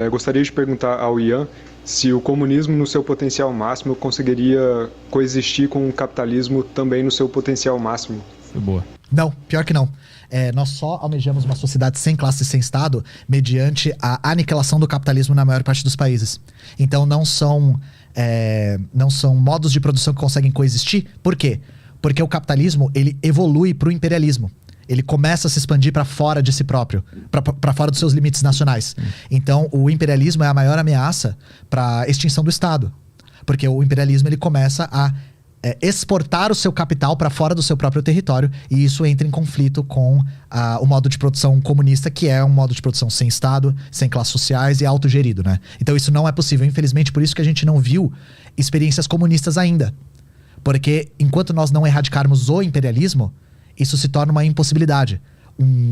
Eu gostaria de perguntar ao Ian se o comunismo no seu potencial máximo conseguiria coexistir com o capitalismo também no seu potencial máximo. Foi boa. Não, pior que não. Nós só almejamos uma sociedade sem classe e sem Estado mediante a aniquilação do capitalismo na maior parte dos países. Então não são modos de produção que conseguem coexistir. Por quê? Porque o capitalismo, ele evolui para o imperialismo. Ele começa a se expandir para fora de si próprio, para fora dos seus limites nacionais. Então, o imperialismo é a maior ameaça para a extinção do Estado. Porque o imperialismo ele começa a exportar o seu capital para fora do seu próprio território, e isso entra em conflito com o modo de produção comunista, que é um modo de produção sem Estado, sem classes sociais e autogerido, né? Então isso não é possível. Infelizmente, por isso que a gente não viu experiências comunistas ainda. Porque enquanto nós não erradicarmos o imperialismo, isso se torna uma impossibilidade.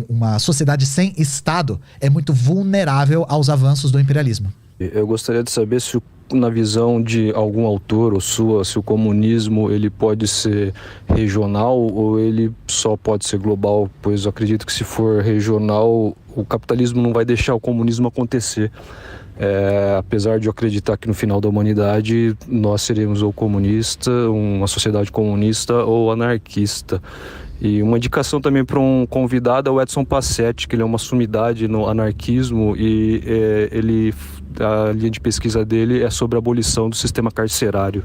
Uma sociedade sem Estado é muito vulnerável aos avanços do imperialismo. Eu gostaria de saber se, na visão de algum autor ou sua, se o comunismo ele pode ser regional ou ele só pode ser global, pois eu acredito que se for regional, o capitalismo não vai deixar o comunismo acontecer. Apesar de eu acreditar que no final da humanidade nós seremos ou comunista, uma sociedade comunista ou anarquista. E uma indicação também para um convidado é o Edson Passetti, que ele é uma sumidade no anarquismo e a linha de pesquisa dele é sobre a abolição do sistema carcerário.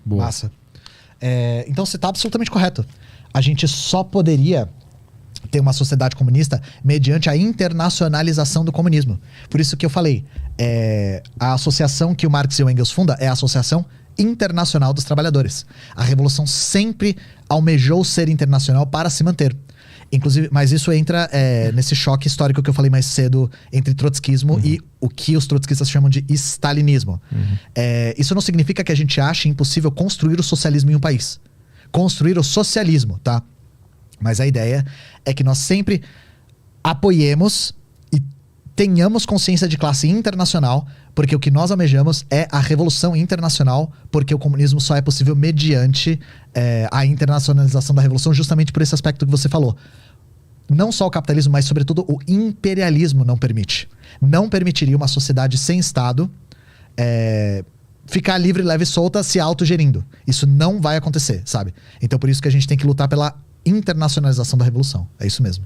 Boa. Massa. Então você está absolutamente correto. A gente só poderia ter uma sociedade comunista mediante a internacionalização do comunismo. Por isso que eu falei, a associação que o Marx e o Engels funda é a Associação Internacional dos Trabalhadores. A Revolução sempre almejou ser internacional para se manter. Inclusive, mas isso entra nesse choque histórico que eu falei mais cedo entre trotskismo e o que os trotskistas chamam de stalinismo. Isso não significa que a gente ache impossível construir o socialismo em um país. Construir o socialismo, tá? Mas a ideia é que nós sempre apoiemos e tenhamos consciência de classe internacional, porque o que nós almejamos é a revolução internacional, porque o comunismo só é possível mediante a internacionalização da revolução, justamente por esse aspecto que você falou. Não só o capitalismo, mas sobretudo o imperialismo não permite. Não permitiria uma sociedade sem Estado ficar livre, leve e solta, se autogerindo. Isso não vai acontecer, sabe? Então por isso que a gente tem que lutar pela internacionalização da revolução. É isso mesmo.